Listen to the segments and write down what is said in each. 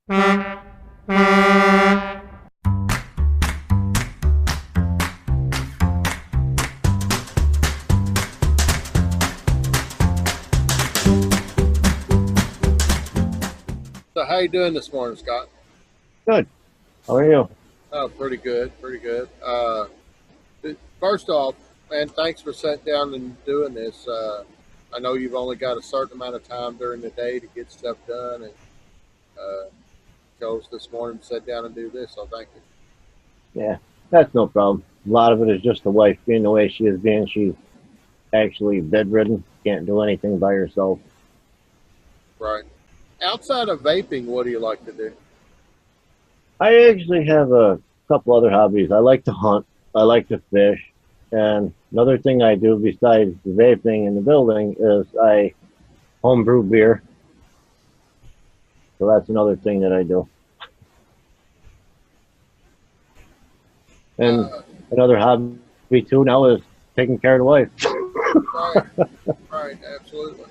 So how you doing this morning, Scott? Good. How are you? Oh, pretty good, pretty good. First off, man, thanks for sitting down and doing this. I know you've only got a certain amount of time during the day to get stuff done, and uh, chose this morning to sit down and do this. So thank you. Yeah, that's no problem. A lot of it is just the wife being the way she is being. She's actually bedridden, can't do anything by herself. Right. Outside of vaping, what do you like to do? I actually have a couple other hobbies. I like to hunt, I like to fish, and another thing I do besides the vaping in the building is I homebrew beer. So that's another thing that I do. And Uh, another hobby too now is taking care of the wife. right, right, absolutely.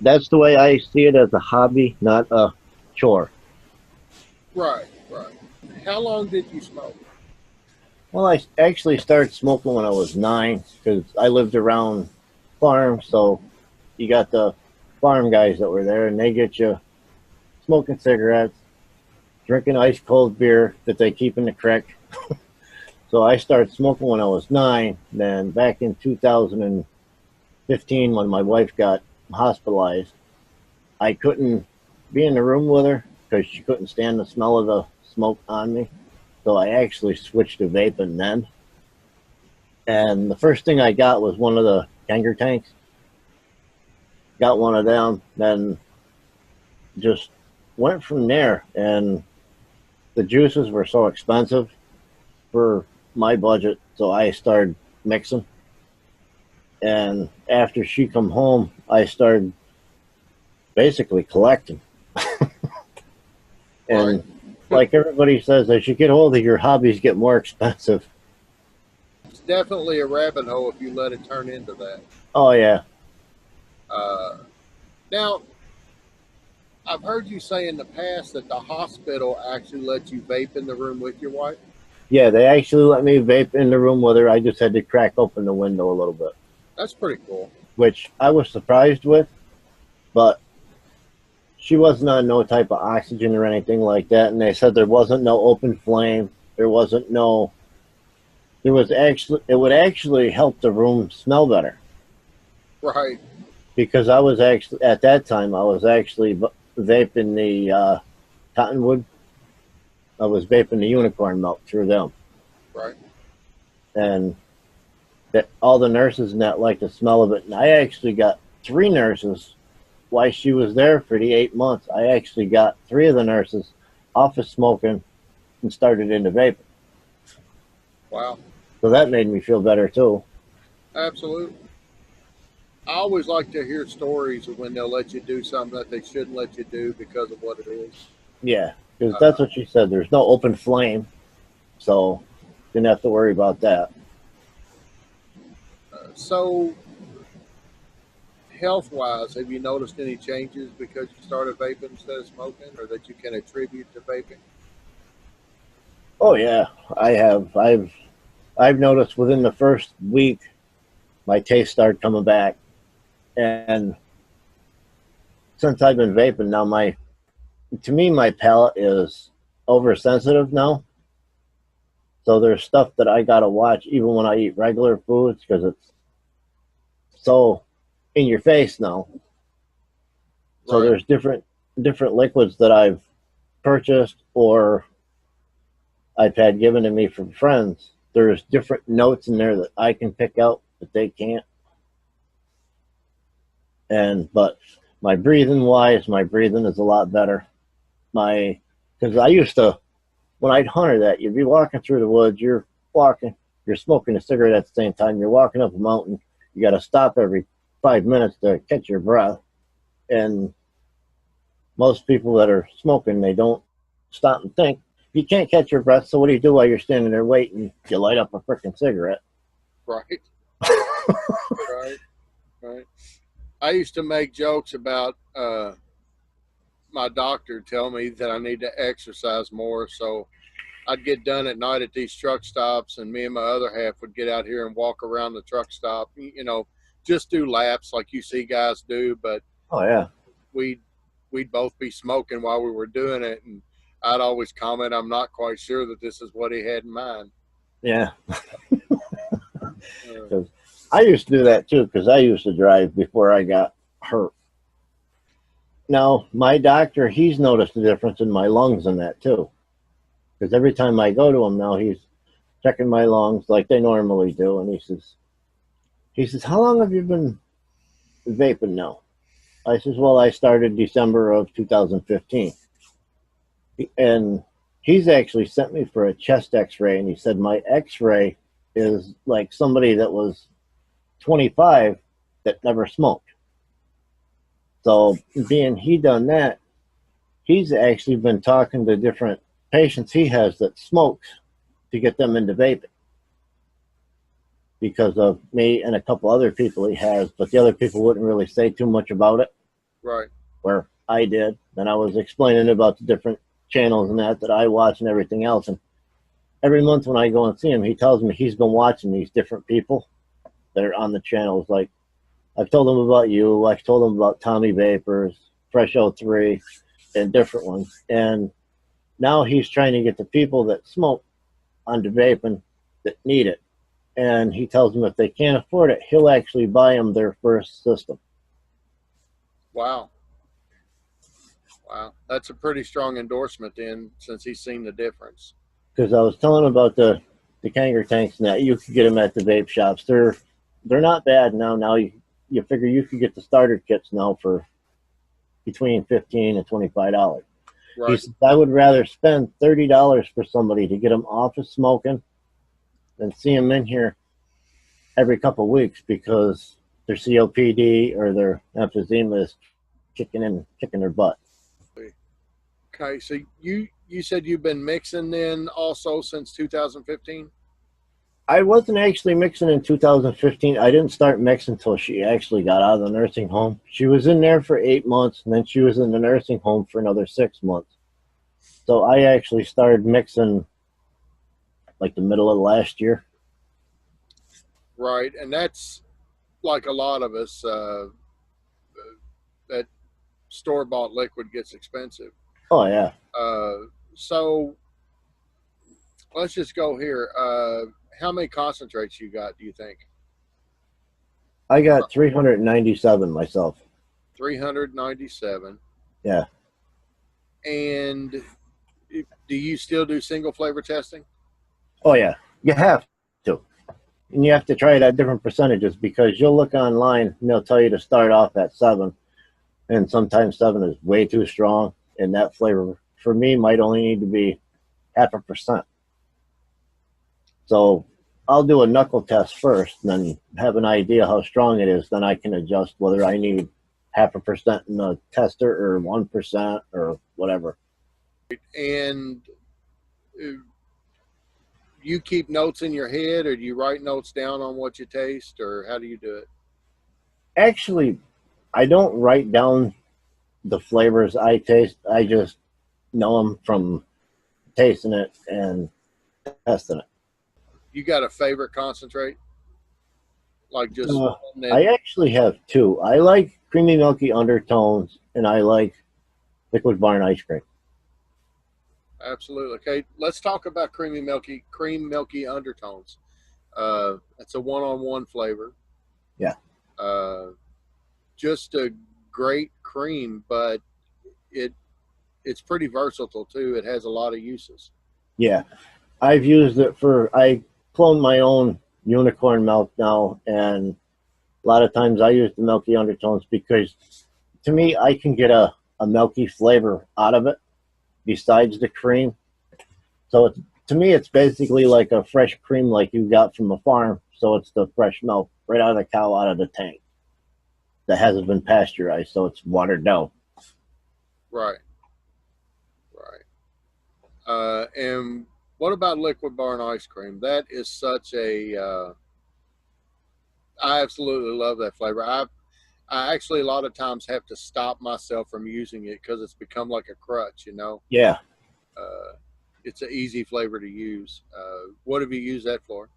That's the way I see it, as a hobby, not a chore. Right, right. How long did you smoke? Well, I actually started smoking when I was 9 because I lived around farms. So you got the farm guys that were there, and they get you smoking cigarettes, drinking ice cold beer that they keep in the creek. So I started smoking when I was 9. Then back in 2015, when my wife got hospitalized, I couldn't be in the room with her because she couldn't stand the smell of the smoke on me. So I actually switched to vaping then. And the first thing I got was one of the Ganger tanks. Got one of them, then just went from there. And the juices were so expensive for my budget, so I started mixing. And after she come home, I started basically collecting. Right. And like everybody says, as you get older, your hobbies get more expensive. It's definitely a rabbit hole if you let it turn into that. Oh yeah, Uh, Now, I've heard you say in the past that the hospital actually lets you vape in the room with your wife. yeah. They actually let me vape in the room with her. I just had to crack open the window a little bit, That's pretty cool. which I was surprised with. But she wasn't on no type of oxygen or anything like that, and they said there wasn't no open flame. There wasn't no. There was actually. It would actually help the room smell better, Right. because I was actually at that time I was actually vaping the cottonwood. I was vaping the unicorn milk through them, Right. and that all the nurses and that like the smell of it. And I actually got 3 nurses while she was there for the 8 months. I actually got 3 of the nurses off of smoking and started into vaping. Wow. So that made me feel better too. Absolutely. I always like to hear stories of when they'll let you do something that they shouldn't let you do because of what it is. Yeah, because that's Uh, what she said. There's no open flame, so didn't have to worry about that. so, health wise, have you noticed any changes because you started vaping instead of smoking, or that you can attribute to vaping? Oh yeah, I have. I've noticed within the first week my taste started coming back, and since I've been vaping now, my to me my palate is oversensitive now. So there's stuff that I gotta watch even when I eat regular foods because it's so in your face now. So Right. there's different liquids that I've purchased or I've had given to me from friends. There's different notes in there that I can pick out that they can't. And but my breathing wise, my breathing is a lot better. My Because I used to, when I'd hunter that, you'd be walking through the woods, you're smoking a cigarette at the same time, you're walking up a mountain, you got to stop every 5 minutes to catch your breath. And most people that are smoking, they don't stop and think. You can't catch your breath, so what do you do while you're standing there waiting? You light up a freaking cigarette. Right. Right. Right. I used to make jokes about my doctor tell me that I need to exercise more. So I'd get done at night at these truck stops, and me and my other half would get out here and walk around the truck stop, just do laps like you see guys do. But Oh yeah. we'd both be smoking while we were doing it, and I'd always comment, I'm not quite sure that this is what he had in mind. Yeah. Because I used to do that too, because I used to drive before I got hurt. Now, my doctor, he's noticed a difference in my lungs in that too. Because every time I go to him now, he's checking my lungs like they normally do. And he says, how long have you been vaping now? I says, well, I started December of 2015. And he's actually sent me for a chest x-ray. And he said, my x-ray is like somebody that was 25 that never smoked. So being he done that, he's actually been talking to different patients he has that smokes to get them into vaping because of me and a couple other people he has, but the other people wouldn't really say too much about it. Right. Where I did. And I was explaining about the different channels and that I watch and everything else. And every month when I go and see him, he tells me he's been watching these different people that are on the channels. Like, I've told him about you. I've told him about Tommy Vapors, Fresh 03, and different ones. And now he's trying to get the people that smoke onto vaping that need it. And he tells them if they can't afford it, he'll actually buy them their first system. Wow. Wow. That's a pretty strong endorsement then, since he's seen the difference. Because I was telling him about the Kanger tanks and that you could get them at the vape shops. They're not bad now. Now you figure you could get the starter kits now for between $15 and $25. Right. He said, I would rather spend $30 for somebody to get them off of smoking than see them in here every couple of weeks because their COPD or their emphysema is kicking their butt. Okay, so you said you've been mixing then also since 2015? I wasn't actually mixing in 2015. I didn't start mixing until she actually got out of the nursing home. She was in there for 8 months, and then she was in the nursing home for another 6 months. So I actually started mixing like the middle of last year. Right, and that's like a lot of us, that store-bought liquid gets expensive. Oh, yeah. So let's just go here. How many concentrates you got, do you think? I got 397 myself. 397. Yeah. And do you still do single flavor testing? Oh, yeah. You have to. And you have to try it at different percentages because you'll look online and they'll tell you to start off at 7. And sometimes 7 is way too strong. And that flavor, for me, might only need to be 0.5%. So I'll do a knuckle test first and then have an idea how strong it is. Then I can adjust whether I need 0.5% in the tester or 1% or whatever. And you keep notes in your head, or do you write notes down on what you taste, or how do you do it? Actually, I don't write down the flavors I taste. I just know them from tasting it and testing it. You got a favorite concentrate? Like just I actually have 2. I like creamy milky undertones and I like liquid barn ice cream. Absolutely. Okay, let's talk about cream milky undertones. It's a one-on-one flavor. Yeah. Just a great cream, but it's pretty versatile too. It has a lot of uses. Yeah, I've used it I clone my own unicorn milk now, and a lot of times I use the milky undertones because to me I can get a milky flavor out of it besides the cream. So to me it's basically like a fresh cream like you got from a farm. So it's the fresh milk right out of the cow, out of the tank that hasn't been pasteurized, so it's watered down. Right. And what about liquid barn ice cream? That is such a I absolutely love that flavor. I actually a lot of times have to stop myself from using it because it's become like a crutch, you know. Yeah, Uh, it's an easy flavor to use. What have you used that for?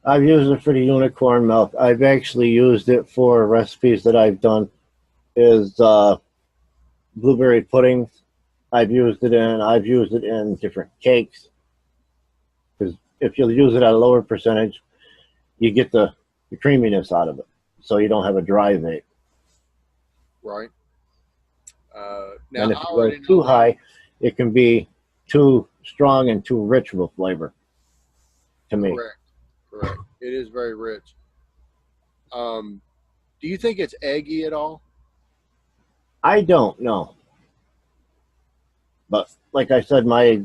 I've used it for the unicorn milk. I've actually used it for recipes that I've done. Is blueberry puddings. I've used it in different cakes. Because if you use it at a lower percentage, you get the creaminess out of it, so you don't have a dry vape. Right. Now And I if you go already too know that. high, it can be too strong and too rich of a flavor to me. Correct. Correct. It is very rich. Um, do you think it's eggy at all? I don't know, but like I said, my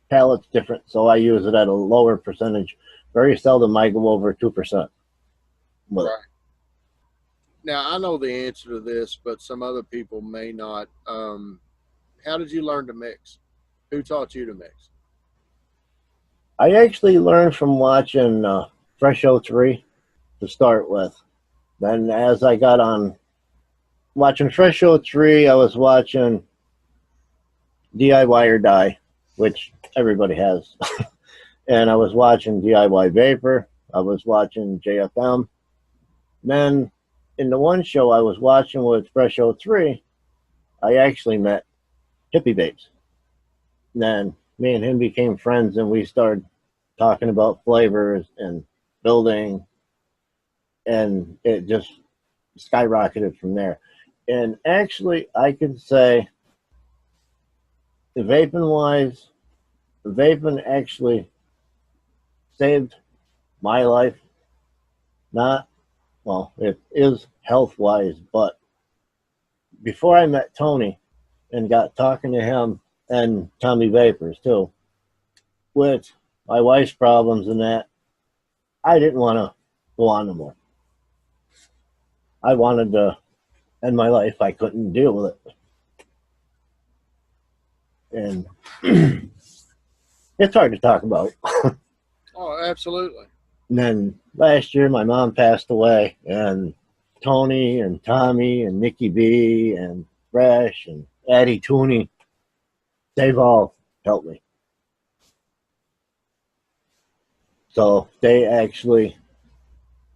palate's different, so I use it at a lower percentage. Very seldom I go over 2% with it. Right. Now I know the answer to this, but some other people may not. How did you learn to mix? Who taught you to mix? I actually learned from watching Fresh O 3 to start with. Then, as I got on watching Fresh O 3, I was watching DIY or Die, which everybody has. And I was watching DIY Vapor. I was watching JFM. Then, in the one show I was watching with Fresh O 3, I actually met Hippie Vapes. Then, me and him became friends, and we started talking about flavors and building, and it just skyrocketed from there. And actually, I could say, vaping wise, vaping actually saved my life. Not, well, it is health wise, but before I met Tony and got talking to him and Tommy Vapors too, with my wife's problems and that, I didn't want to go on no more. I wanted to end my life. I couldn't deal with it. And it's hard to talk about. Oh, absolutely. And then last year, my mom passed away, and Tony and Tommy and Nikki B and Fresh and Addie Tooney, they've all helped me. So they actually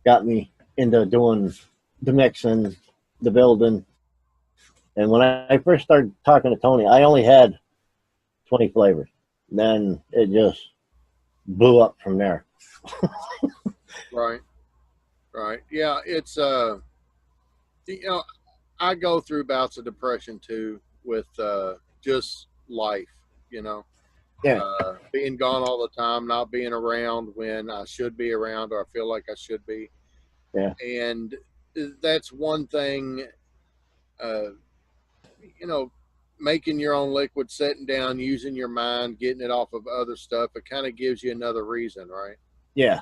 got me into doing the mixing, the building. And when I first started talking to Tony, I only had 20 flavors. Then it just blew up from there. Right. Right. Yeah. It's you know, I go through bouts of depression too with just life. You know, Yeah, being gone all the time, not being around when I should be around or I feel like I should be, yeah, and that's one thing. Uh, you know, making your own liquid, sitting down, using your mind, getting it off of other stuff, it kind of gives you another reason, right? yeah.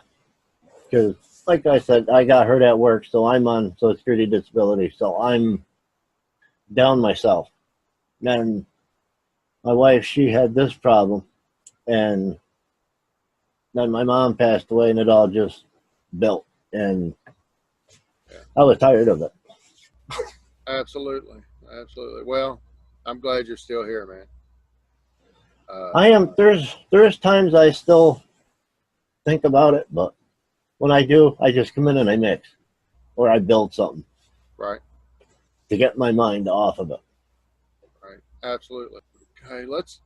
Because, like I said, I got hurt at work, so I'm on Social Security disability, so I'm down myself. And my wife, she had this problem, and then my mom passed away, and it all just built. And Yeah, I was tired of it. absolutely, absolutely. Well, I'm glad you're still here, man. Uh, I am. There's times I still think about it, but when I do, I just come in and I mix, or I build something right, to get my mind off of it. right, absolutely. Okay, let's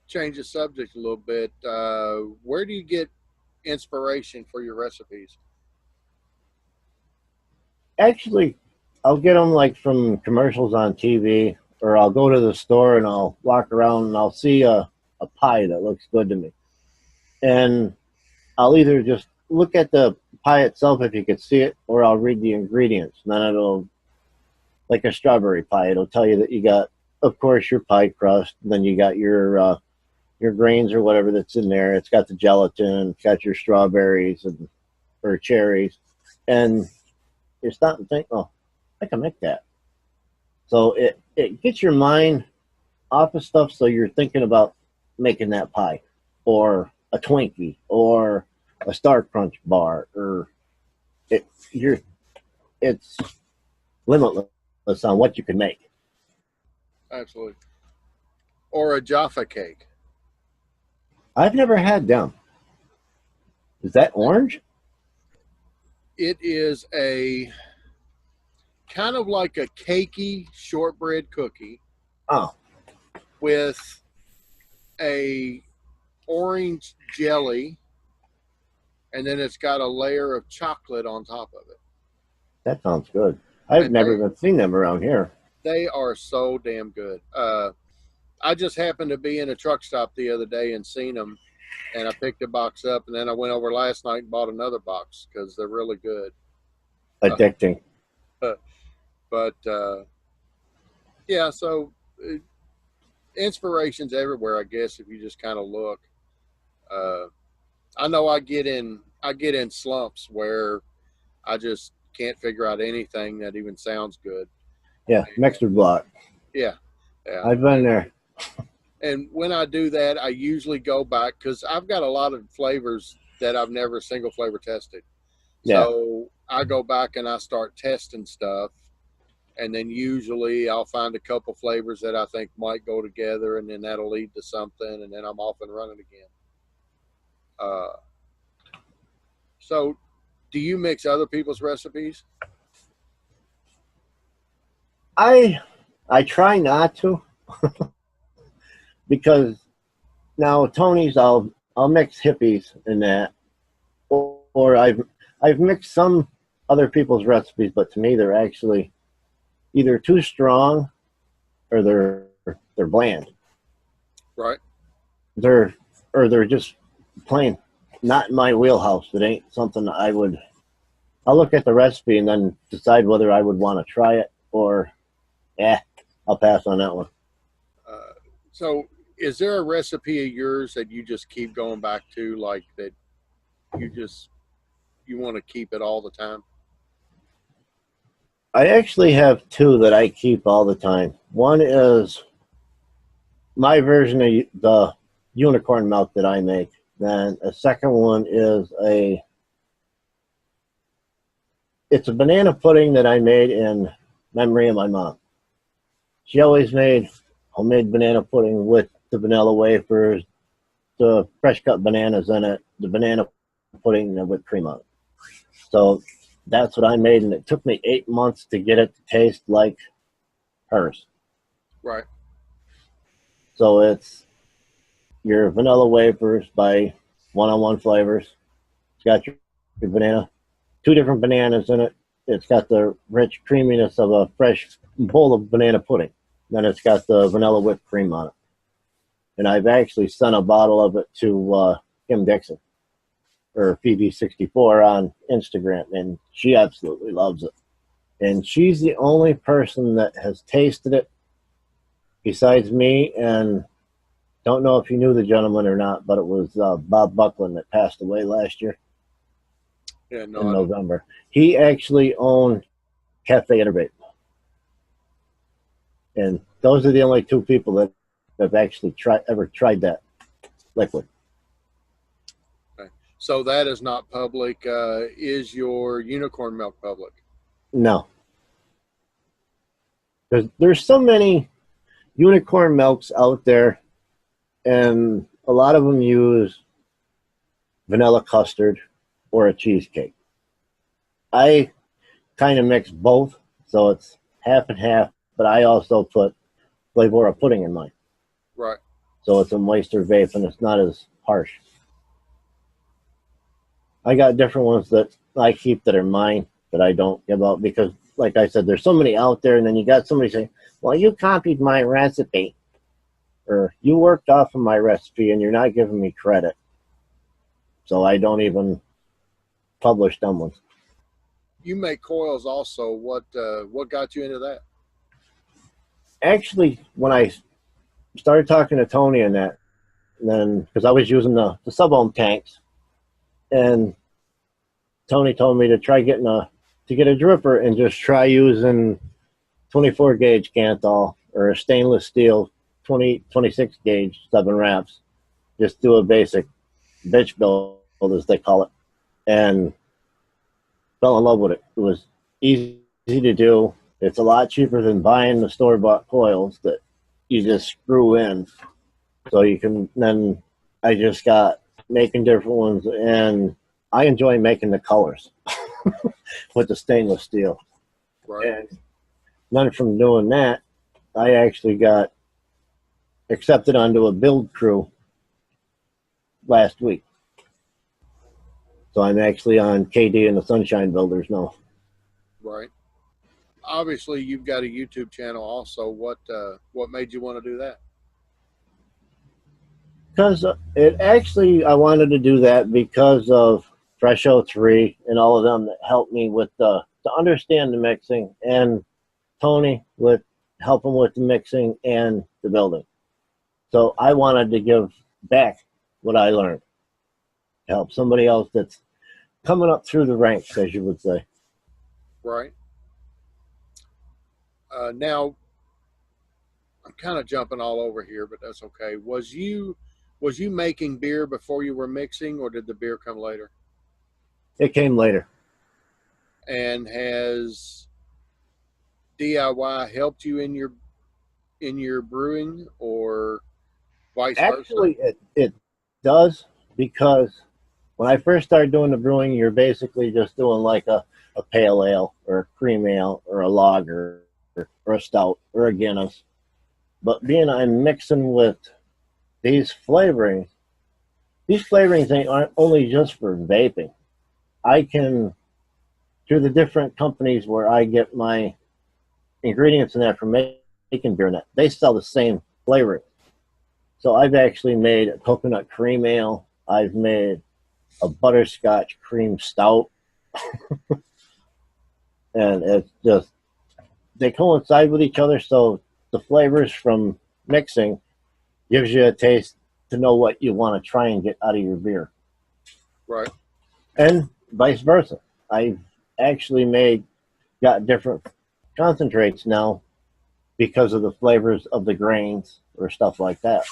change the subject a little bit. Where do you get inspiration for your recipes? Actually, I'll get them like from commercials on TV, or I'll go to the store and I'll walk around and I'll see a pie that looks good to me. And I'll either just look at the pie itself if you could see it, or I'll read the ingredients. And then it'll, like a strawberry pie, it'll tell you that you got, of course, your pie crust, and then you got your grains or whatever that's in there. It's got the gelatin, it's got your strawberries and or cherries. And you stop and think, oh, I can make that. So it gets your mind off of stuff, so you're thinking about making that pie or a Twinkie or a Star Crunch bar, or it you're it's limitless on what you can make. Absolutely. Or a Jaffa cake. I've never had them. Is that orange? It is a kind of like a cakey shortbread cookie Oh, with a orange jelly, and then it's got a layer of chocolate on top of it. that sounds good. I've And never even seen them around here. they are so damn good. I just happened to be in a truck stop the other day and seen them, and I picked a box up, and then I went over last night and bought another box because they're really good. Addicting. But yeah, so inspiration's everywhere, I guess, if you just kind of look. I know I get in slumps where I just can't figure out anything that even sounds good. Yeah, mixer block. Yeah. I've been there. And when I do that, I usually go back because I've got a lot of flavors that I've never single flavor tested. Yeah. So I go back and I start testing stuff, and then usually I'll find a couple flavors that I think might go together, and then that'll lead to something, and then I'm off and running again. So do you mix other people's recipes? I try not to because now Tony's I'll mix hippies in that, or I've mixed some other people's recipes, but to me they're actually either too strong or they're bland. Right. They're just plain not in my wheelhouse. It ain't something I'll look at the recipe and then decide whether I would want to try it or I'll pass on that one. So is there a recipe of yours that you just keep going back to, like that you want to keep it all the time? I actually have two that I keep all the time. One is my version of the unicorn milk that I make. Then a second one is it's a banana pudding that I made in memory of my mom. She always made homemade banana pudding with the vanilla wafers, the fresh cut bananas in it, the banana pudding and whipped cream on it. So that's what I made, and it took me 8 months to get it to taste like hers. Right. So it's your vanilla wafers by one-on-one flavors. It's got your banana, two different bananas in it. It's got the rich creaminess of a fresh bowl of banana pudding. Then it's got the vanilla whipped cream on it. And I've actually sent a bottle of it to Kim Dixon, or Phoebe64 on Instagram, and she absolutely loves it. And she's the only person that has tasted it besides me, and don't know if you knew the gentleman or not, but it was Bob Buckland that passed away last year Yeah, no, in November. He actually owned Cafe Interbate. And those are the only two people that have actually ever tried that liquid. okay. So that is not public. Is your unicorn milk public? No. There's so many unicorn milks out there, and a lot of them use vanilla custard or a cheesecake. I kind of mix both, so it's half and half, but I also put flavor of pudding in mine. Right. So it's a moister vape, and it's not as harsh. I got different ones that I keep that are mine that I don't give out because, like I said, there's so many out there, and then you got somebody saying, well, you copied my recipe, or you worked off of my recipe, and you're not giving me credit. So I don't even publish them ones. You make coils also. What got you into that? Actually, when I started talking to Tony and that, and then because I was using the sub-ohm tanks, and Tony told me to try get a dripper and just try using 24 gauge Canthal or a stainless steel 26 gauge 7 wraps. Just do a basic bitch build, as they call it, and fell in love with it. It was easy to do, It's a lot cheaper than buying the store-bought coils that you just screw in. So you can then, I just got making different ones, and I enjoy making the colors with the stainless steel. Right. And then from doing that, I actually got accepted onto a build crew last week. So I'm actually on KD and the Sunshine Builders now. Right. Obviously, you've got a YouTube channel also. What made you want to do that? Because it actually, I wanted to do that because of Fresh 03 and all of them that helped me with to understand the mixing, and Tony with helping with the mixing and the building. So I wanted to give back what I learned to help somebody else that's coming up through the ranks, as you would say. Right. Now, I'm kind of jumping all over here, but that's okay. Was you making beer before you were mixing, or did the beer come later? It came later. And has DIY helped you in your brewing, or vice versa? Actually, it does, because when I first started doing the brewing, you're basically just doing like a pale ale or a cream ale or a lager or a stout or a Guinness. But being I'm mixing with these flavorings aren't only just for vaping. I can, through the different companies where I get my ingredients and that from making beer, and that they sell the same flavor. So I've actually made a coconut cream ale. I've made a butterscotch cream stout. And it's just, they coincide with each other, so the flavors from mixing gives you a taste to know what you want to try and get out of your beer. Right. And vice versa. I've actually got different concentrates now because of the flavors of the grains or stuff like that.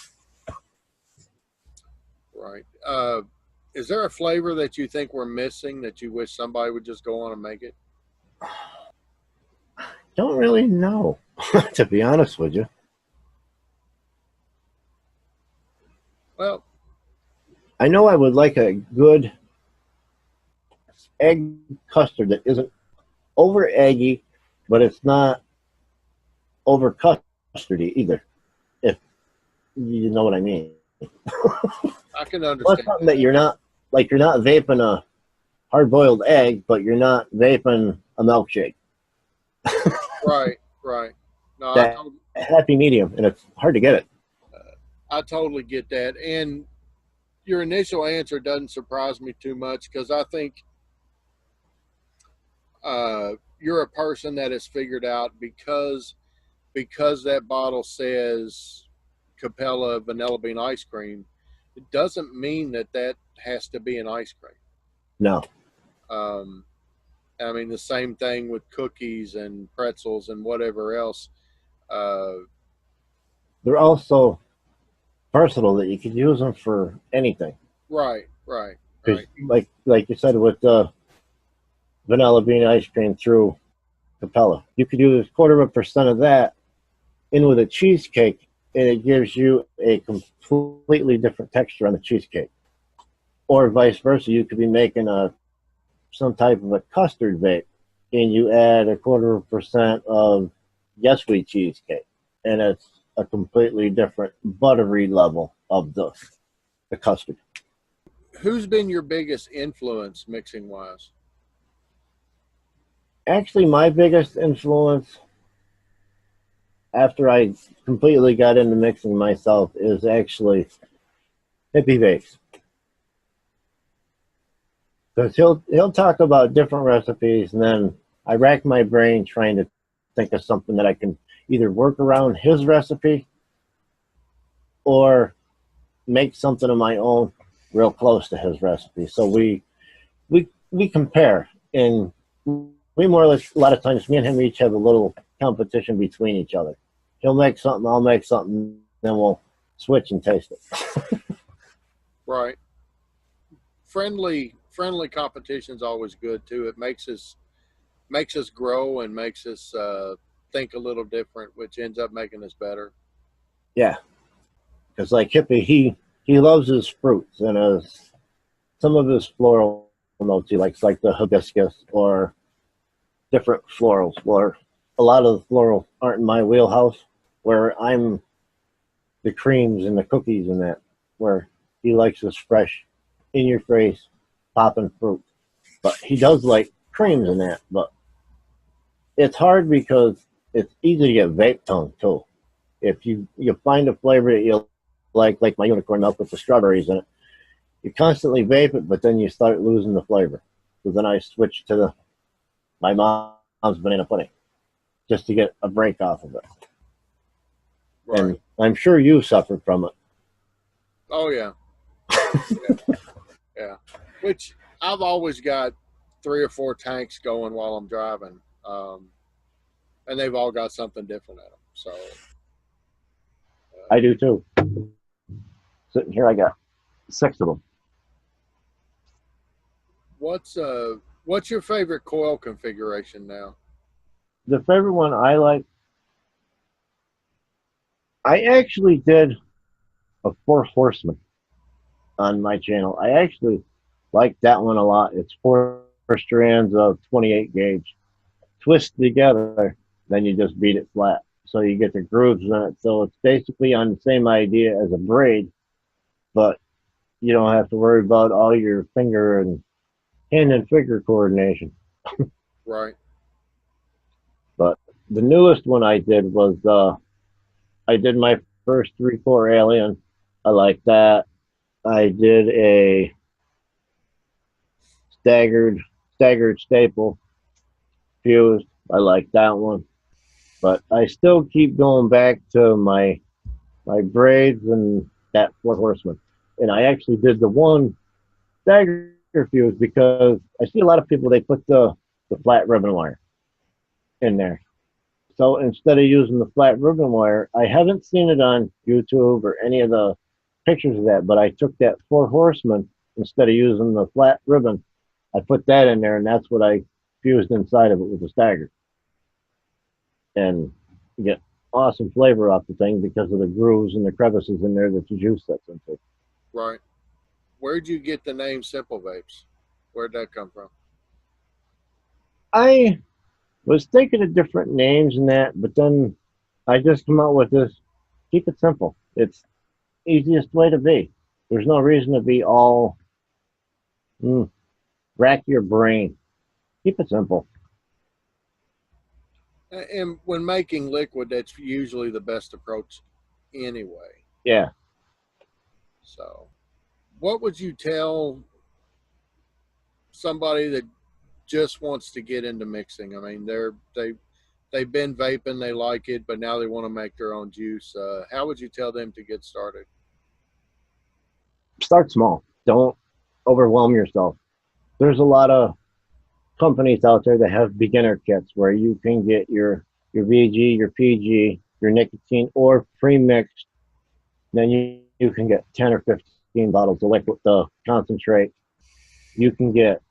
Right. Is there a flavor that you think we're missing that you wish somebody would just go on and make it? Don't really know, to be honest with you. Well, I know I would like a good egg custard that isn't over eggy, but it's not over custardy either, if you know what I mean. I can understand. Well, something that you're not vaping a hard-boiled egg, but you're not vaping a milkshake. Right, right. No, That happy medium, and it's hard to get it. I totally get that. And your initial answer doesn't surprise me too much, because I think you're a person that has figured out, because that bottle says Capella vanilla bean ice cream, it doesn't mean that has to be an ice cream. No. I mean, the same thing with cookies and pretzels and whatever else. They're also versatile, that you could use them for anything. Right, right, right. Like you said with the vanilla bean ice cream through Capella, you could use 0.25% of that in with a cheesecake, and it gives you a completely different texture on the cheesecake. Or vice versa, you could be making some type of a custard vape, and you add 0.25% of Yes Sweet cheesecake, and it's a completely different buttery level of the custard. Who's been your biggest influence mixing wise? Actually, my biggest influence after I completely got into mixing myself is actually EP-11. Because he'll talk about different recipes, and then I rack my brain trying to think of something that I can either work around his recipe or make something of my own real close to his recipe. So we compare, and we more or less, a lot of times, me and him each have a little competition between each other. He'll make something, I'll make something, then we'll switch and taste it. Right. Friendly competition's always good too. It makes us makes us grow and makes us think a little different, which ends up making us better. Yeah, because like Hippie, he loves his fruits and some of his floral notes. He likes like the hibiscus or different florals. Where a lot of the florals aren't in my wheelhouse. Where I'm the creams and the cookies and that. Where he likes his fresh, in your face, popping fruit. But he does like creams and that. But it's hard because it's easy to get vape tongue too. If you find a flavor that you like my unicorn milk with the strawberries in it, you constantly vape it, but then you start losing the flavor. So then I switched to my mom's banana pudding just to get a break off of it. Right. And I'm sure you suffered from it. Oh yeah. Yeah. Yeah. Which I've always got 3 or 4 tanks going while I'm driving, and they've all got something different in them. So I do too. Sitting here, I got 6 of them. what's your favorite coil configuration now? The favorite one I like, I actually did a 4 horseman on my channel. I actually like that one a lot. It's 4 strands of 28 gauge. Twist together, then you just beat it flat. So you get the grooves in it. So it's basically on the same idea as a braid, but you don't have to worry about all your finger and hand and finger coordination. Right. But the newest one I did was I did my first 3/4 alien. I like that. I did a staggered staple fused. I like that one. But I still keep going back to my braids and that 4 horseman. And I actually did the one stagger fuse because I see a lot of people, they put the flat ribbon wire in there. So instead of using the flat ribbon wire, I haven't seen it on YouTube or any of the pictures of that, but I took that 4 horseman instead of using the flat ribbon. I put that in there, and that's what I fused inside of it with the stagger. And you get awesome flavor off the thing because of the grooves and the crevices in there that the juice sets into. Right. Where'd you get the name Simple Vapes? Where'd that come from? I was thinking of different names and that, but then I just come out with this: keep it simple. It's easiest way to be. There's no reason to be all rack your brain. Keep it simple. And when making liquid, that's usually the best approach anyway. Yeah. So, what would you tell somebody that just wants to get into mixing? I mean, they've been vaping, they like it, but now they want to make their own juice. How would you tell them to get started? Start small. Don't overwhelm yourself. There's a lot of companies out there that have beginner kits where you can get your VG, your PG, your nicotine, or pre-mixed. Then you can get 10 or 15 bottles of liquid, the concentrate. You can get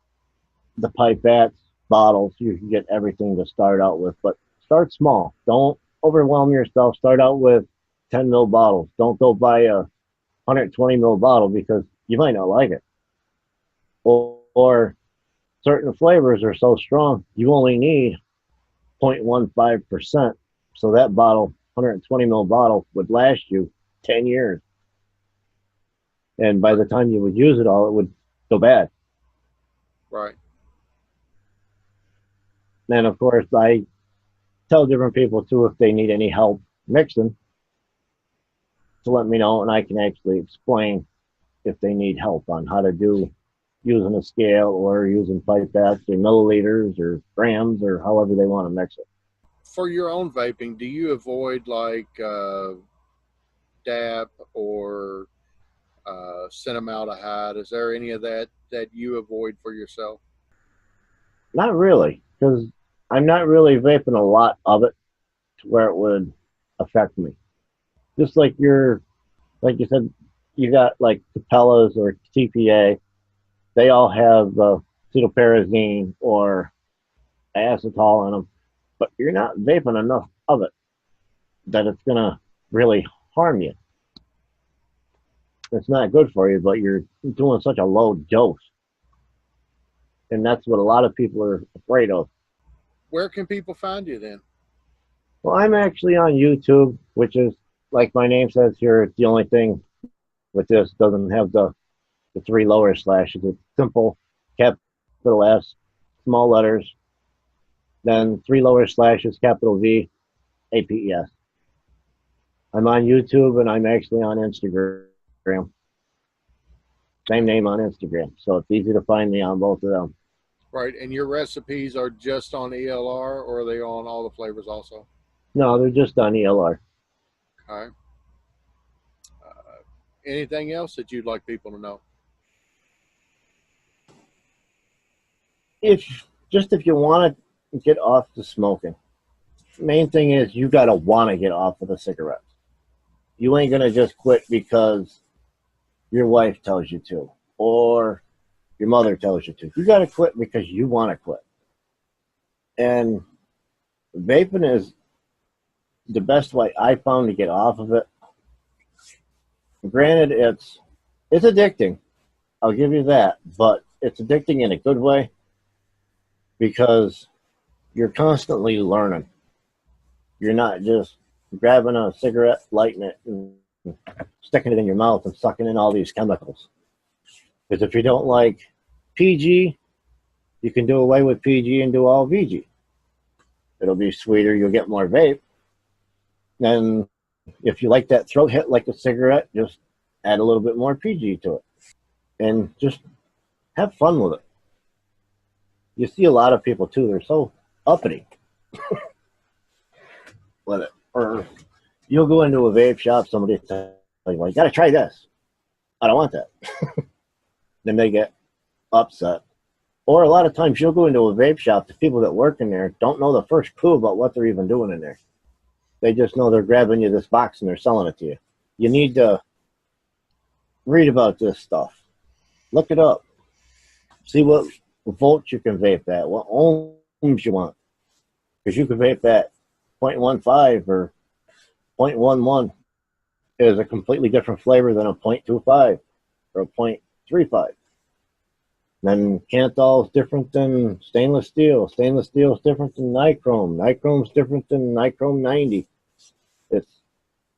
the pipettes, bottles. You can get everything to start out with, but start small. Don't overwhelm yourself. Start out with 10 mil bottles. Don't go buy a 120 mil bottle because you might not like it. Or certain flavors are so strong, you only need 0.15%. So that bottle, 120 mil bottle, would last you 10 years. And by the time you would use it all, it would go bad. Right. And of course, I tell different people too, if they need any help mixing, to let me know, and I can actually explain if they need help on how to do using a scale or using pipettes or milliliters or grams or however they want to mix it. For your own vaping, do you avoid like DAP or cinnamaldehyde? Is there any of that you avoid for yourself? Not really, because I'm not really vaping a lot of it to where it would affect me. Just like like you said, you got like Capellas or TPA. They all have cetylpyrazine or acetol in them, but you're not vaping enough of it that it's gonna really harm you. It's not good for you, but you're doing such a low dose, and that's what a lot of people are afraid of. Where can people find you then? Well, I'm actually on YouTube, which is like my name says here. It's the only thing with this doesn't have the three lower slashes. It's simple, capital S, small letters, then three lower slashes, capital V, APES. I'm on YouTube and I'm actually on Instagram. Same name on Instagram, so it's easy to find me on both of them. Right, and your recipes are just on ELR, or are they on all the flavors also? No, they're just on ELR. Okay. Anything else that you'd like people to know? If you want to get off the smoking, main thing is you got to want to get off of the cigarettes. You ain't gonna just quit because your wife tells you to, or your mother tells you to. You got to quit because you want to quit. And vaping is the best way I found to get off of it. Granted, it's addicting. I'll give you that, but it's addicting in a good way because you're constantly learning. You're not just grabbing a cigarette, lighting it, and sticking it in your mouth and sucking in all these chemicals. Because if you don't like PG, you can do away with PG and do all VG. It'll be sweeter. You'll get more vape. And if you like that throat hit like a cigarette, just add a little bit more PG to it. And just have fun with it. You see a lot of people, too. They're so uppity with it. Or you'll go into a vape shop, somebody tell you, well, you got to try this. I don't want that. Then they get upset. Or a lot of times you'll go into a vape shop, the people that work in there don't know the first clue about what they're even doing in there. They just know they're grabbing you this box and they're selling it to you. You need to read about this stuff. Look it up. See what volts you can vape at, what ohms you want. Because you can vape at 0.15 or 0.11 is a completely different flavor than a 0.25 or a 0.35. Then Canthol is different than stainless steel. Stainless steel is different than nichrome. Nichrome is different than nichrome 90.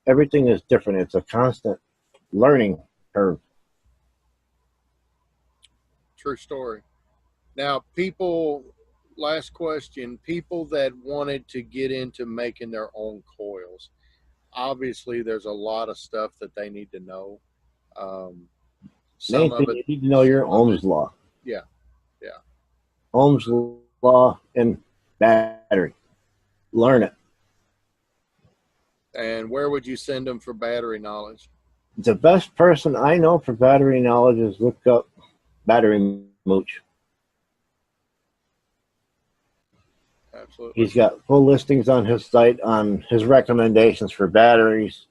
Everything is different. It's a constant learning curve. True story. Now, last question, people that wanted to get into making their own coils, obviously there's a lot of stuff that they need to know. Main thing, you need to know your Ohm's law. Yeah. Ohm's law and battery. Learn it. And where would you send them for battery knowledge? The best person I know for battery knowledge is look up Battery Mooch. Absolutely. He's got full listings on his site on his recommendations for batteries,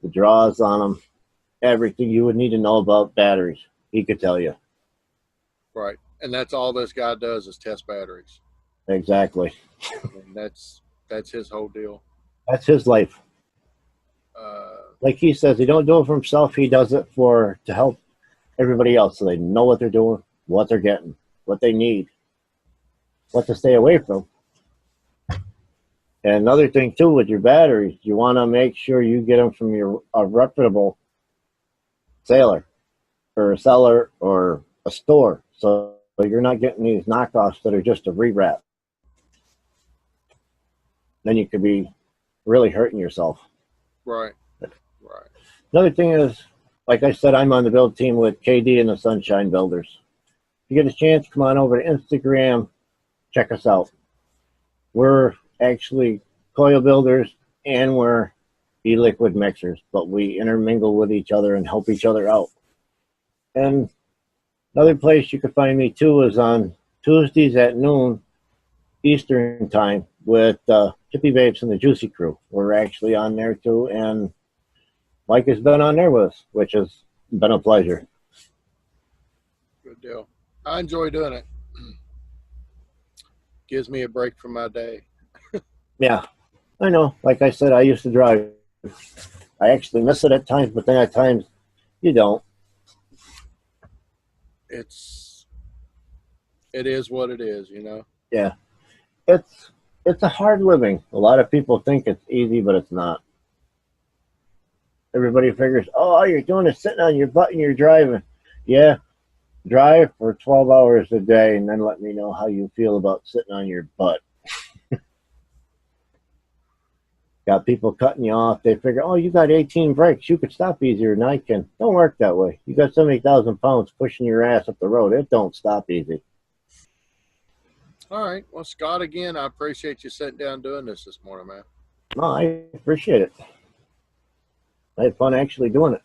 the draws on them, everything you would need to know about batteries. He could tell you. Right. And that's all this guy does is test batteries. Exactly. And that's his whole deal. That's his life. Like he says, he don't do it for himself. He does it to help everybody else so they know what they're doing, what they're getting, what they need, what to stay away from. And another thing, too, with your batteries, you want to make sure you get them from a reputable seller or a store. So you're not getting these knockoffs that are just a rewrap. Then you could be really hurting yourself. Right. Another thing is, like I said, I'm on the build team with KD and the Sunshine Builders. If you get a chance, come on over to Instagram, check us out. We're actually coil builders and we're e-liquid mixers, but we intermingle with each other and help each other out. And another place you can find me too is on Tuesdays at noon Eastern time with Hippie Vapes and the Juicy Crew. We're actually on there too, and Mike has been on there with us, which has been a pleasure. Good deal. I enjoy doing it. gives me a break from my day. Yeah, I know. Like I said, I used to drive. I actually miss it at times, but then at times you don't. It is what it is, you know. Yeah, it's it's a hard living. A lot of people think it's easy, but it's not. Everybody figures, oh, all you're doing is sitting on your butt and you're driving. Yeah, drive for 12 hours a day and then let me know how you feel about sitting on your butt. Got people cutting you off. They figure, oh, you got 18 brakes. You could stop easier than I can. Don't work that way. You got 70,000 pounds pushing your ass up the road. It don't stop easy. All right. Well, Scott, again, I appreciate you sitting down doing this morning, man. No, I appreciate it. I had fun actually doing it.